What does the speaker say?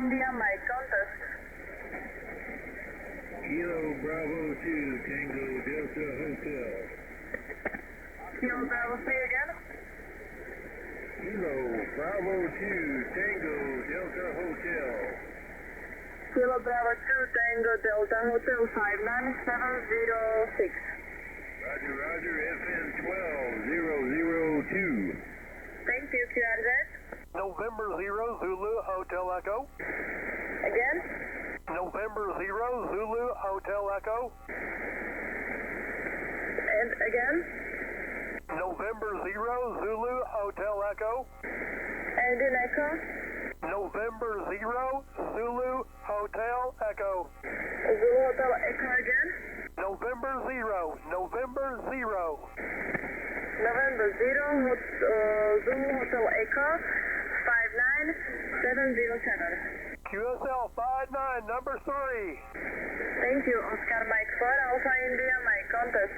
India, Mike, contest. Kilo Bravo 2, Tango Delta Hotel. Kilo Bravo 3 again. Kilo Bravo 2, Tango Delta Hotel. Kilo Bravo 2, Tango Delta Hotel 59706. Roger, Roger, FN 12002. Thank you, QRZ. November 0, Zulu, Hotel Echo. Again. November 0, Zulu, Hotel Echo. And again. November 0, Zulu, Hotel Echo. And in Echo. November 0, Zulu, Hotel Echo. Zulu Hotel Echo again. November 0, November 0. November 0, Zulu Hotel Echo 59707. QSL 59, number 3. Thank you, Oscar Mike 4, Alpha India, Mike, contest.